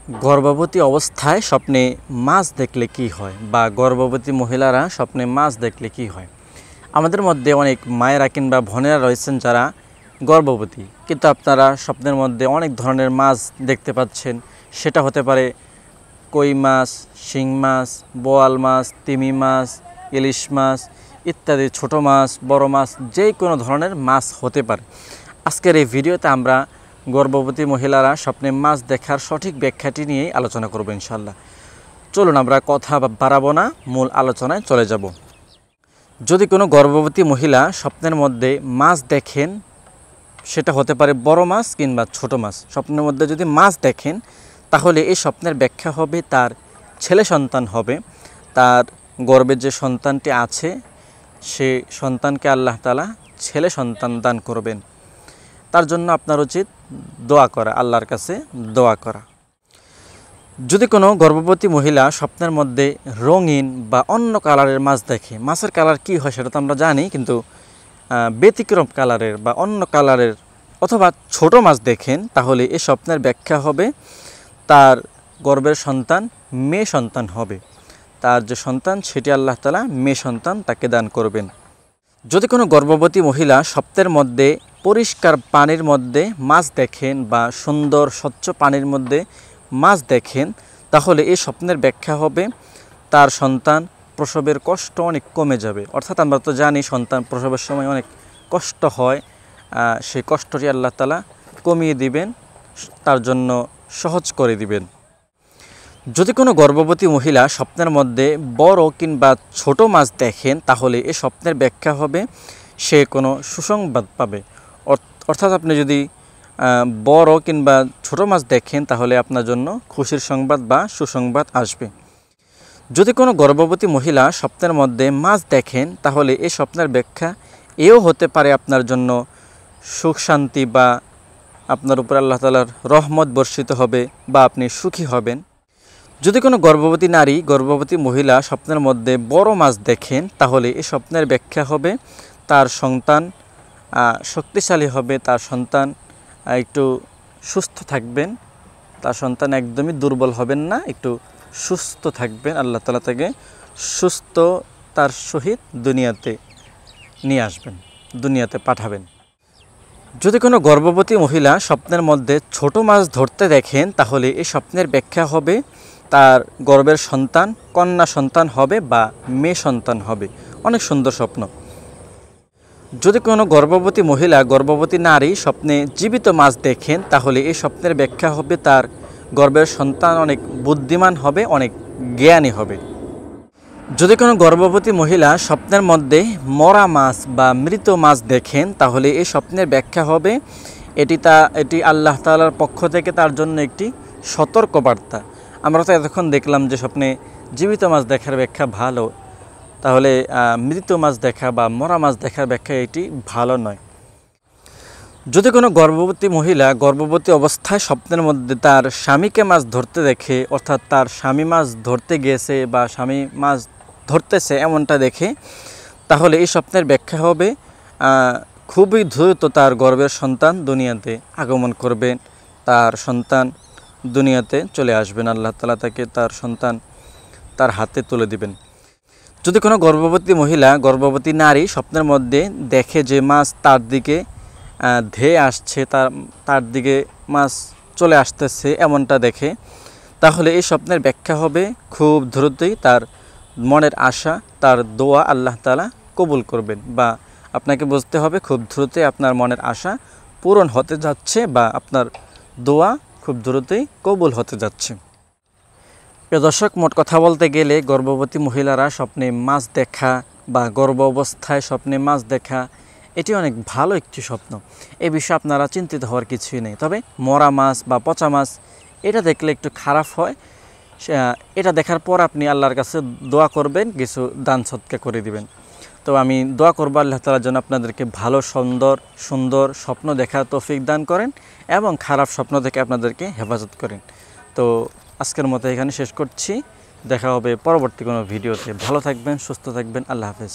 গর্ভবতী অবস্থায় স্বপ্নে মাছ দেখলে কি হয় বা গর্ভবতী মহিলারা স্বপ্নে মাছ দেখলে কি হয়। আমাদের মধ্যে অনেক মায়েরা কিংবা বোনেরা রয়েছেন যারা গর্ভবতী, কিন্তু আপনারা স্বপ্নের মধ্যে অনেক ধরনের মাছ দেখতে পাচ্ছেন। সেটা হতে পারে কই মাছ, শিং মাছ, বোয়াল মাছ, তিমি মাছ, ইলিশ মাছ ইত্যাদি, ছোট মাছ, বড় মাছ, যে কোনো ধরনের মাছ হতে পারে। আজকের এই ভিডিওতে আমরা গর্ভবতী মহিলারা স্বপ্নে মাছ দেখার সঠিক ব্যাখ্যাটি নিয়েই আলোচনা করব ইনশাল্লাহ। চলুন আমরা কথা বাড়াবো না, মূল আলোচনায় চলে যাব। যদি কোনো গর্ভবতী মহিলা স্বপ্নের মধ্যে মাছ দেখেন, সেটা হতে পারে বড় মাছ কিংবা ছোট মাছ। স্বপ্নের মধ্যে যদি মাছ দেখেন তাহলে এই স্বপ্নের ব্যাখ্যা হবে তার ছেলে সন্তান হবে। তার গর্ভে যে সন্তানটি আছে সে সন্তানকে আল্লাহ তাআলা ছেলে সন্তান দান করবেন। তার জন্য আপনার উচিত দোয়া করা, আল্লাহর কাছে দোয়া করা। যদি কোনো গর্ভবতী মহিলা স্বপ্নের মধ্যে রঙিন বা অন্য কালারের মাছ দেখে, মাছের কালার কি হয় সেটা তো আমরা জানি, কিন্তু ব্যতিক্রম কালারের বা অন্য কালারের অথবা ছোট মাছ দেখেন, তাহলে এই স্বপ্নের ব্যাখ্যা হবে তার গর্ভের সন্তান মেয়ে সন্তান হবে। তার যে সন্তান সেটি আল্লাহ তাআলা মেয়ে সন্তান তাকে দান করবেন। যদি কোনো গর্ভবতী মহিলা স্বপ্নের মধ্যে পরিষ্কার পানির মধ্যে মাছ দেখেন বা সুন্দর স্বচ্ছ পানির মধ্যে মাছ দেখেন, তাহলে এই স্বপ্নের ব্যাখ্যা হবে তার সন্তান প্রসবের কষ্ট অনেক কমে যাবে। অর্থাৎ আমরা তো জানি সন্তান প্রসবের সময় অনেক কষ্ট হয়, সেই কষ্টটি আল্লাহ তাআলা কমিয়ে দিবেন, তার জন্য সহজ করে দিবেন। যদি কোনো গর্ভবতী মহিলা স্বপ্নের মধ্যে বড় কিংবা ছোট মাছ দেখেন, তাহলে এই স্বপ্নের ব্যাখ্যা হবে সে কোনো সুসংবাদ পাবে। অর্থাৎ আপনি যদি বড় কিংবা ছোট মাছ দেখেন তাহলে আপনার জন্য খুশির সংবাদ বা সুসংবাদ আসবে। যদি কোনো গর্ভবতী মহিলা স্বপ্নের মধ্যে মাছ দেখেন তাহলে এই স্বপ্নের ব্যাখ্যা এও হতে পারে আপনার জন্য সুখ শান্তি বা আপনার উপর আল্লাহ তাআলার রহমত বর্ষিত হবে বা আপনি সুখী হবেন। যদি কোনো গর্ভবতী নারী, গর্ভবতী মহিলা স্বপ্নের মধ্যে বড় মাছ দেখেন, তাহলে এই স্বপ্নের ব্যাখ্যা হবে তার সন্তান শক্তিশালী হবে, তার সন্তান একটু সুস্থ থাকবেন, তার সন্তান একদমই দুর্বল হবেন না, একটু সুস্থ থাকবেন। আল্লাহ তাআলা তাকে সুস্থ তার সহিত দুনিয়াতে নিয়ে আসবেন, দুনিয়াতে পাঠাবেন। যদি কোনো গর্ভবতী মহিলা স্বপ্নের মধ্যে ছোট মাছ ধরতে দেখেন, তাহলে এই স্বপ্নের ব্যাখ্যা হবে তার গর্ভের সন্তান কন্যা সন্তান হবে বা মেয়ে সন্তান হবে। অনেক সুন্দর স্বপ্ন। যদি কোনো গর্ভবতী মহিলা, গর্ভবতী নারী স্বপ্নে জীবিত মাছ দেখেন, তাহলে এই স্বপ্নের ব্যাখ্যা হবে তার গর্ভের সন্তান অনেক বুদ্ধিমান হবে, অনেক জ্ঞানী হবে। যদি কোনো গর্ভবতী মহিলা স্বপ্নের মধ্যে মরা মাছ বা মৃত মাছ দেখেন, তাহলে এই স্বপ্নের ব্যাখ্যা হবে এটি আল্লাহ তাআলার পক্ষ থেকে তার জন্য একটি সতর্কবার্তা। আমরা তো এতক্ষণ দেখলাম যে স্বপ্নে জীবিত মাছ দেখার ব্যাখ্যা ভালো, তাহলে মৃত মাছ দেখা বা মরা মাছ দেখার ব্যাখ্যা এটি ভালো নয়। যদি কোনো গর্ভবতী মহিলা গর্ভবতী অবস্থায় স্বপ্নের মধ্যে তার স্বামীকে মাছ ধরতে দেখে, অর্থাৎ তার স্বামী মাছ ধরতে গিয়েছে বা স্বামী মাছ ধরতেছে এমনটা দেখে, তাহলে এই স্বপ্নের ব্যাখ্যা হবে খুবই দ্রুত তার গর্ভের সন্তান দুনিয়াতে আগমন করবেন, তার সন্তান দুনিয়াতে চলে আসবেন, আল্লাহ তাআলা তাকে তার সন্তান তার হাতে তুলে দিবেন। যদি কোনো গর্ভবতী মহিলা, গর্ভবতী নারী স্বপ্নের মধ্যে দেখে যে মাছ তার দিকে ধেয়ে আসছে, তার দিকে মাছ চলে আসতেছে এমনটা দেখে, তাহলে এই স্বপ্নের ব্যাখ্যা হবে খুব দ্রুতই তার মনের আশা, তার দোয়া আল্লাহ তাআলা কবুল করবেন, বা আপনাকে বুঝতে হবে খুব দ্রুতই আপনার মনের আশা পূরণ হতে যাচ্ছে বা আপনার দোয়া খুব দ্রুতই কবুল হতে যাচ্ছে। প্রিয় দর্শক, মোট কথা বলতে গেলে গর্ভবতী মহিলারা স্বপ্নে মাছ দেখা বা গর্ভ অবস্থায় স্বপ্নে মাছ দেখা এটি অনেক ভালো একটি স্বপ্ন। এই বিষয়ে আপনারা চিন্তিত হওয়ার কিছুই নেই। তবে মরা মাছ বা পচা মাছ এটা দেখলে একটু খারাপ হয়। এটা দেখার পর আপনি আল্লাহর কাছে দোয়া করবেন, কিছু দান সদকা করে দিবেন। তো আমি দোয়া করব আল্লাহ তাআলার জন্য আপনাদেরকে ভালো সুন্দর স্বপ্ন দেখার তৌফিক দান করেন এবং খারাপ স্বপ্ন থেকে আপনাদেরকে হেফাজত করেন। তো আজকের মতো এখানে শেষ করছি। দেখা হবে পরবর্তী কোনো ভিডিওতে। ভালো থাকবেন, সুস্থ থাকবেন। আল্লাহ হাফেজ।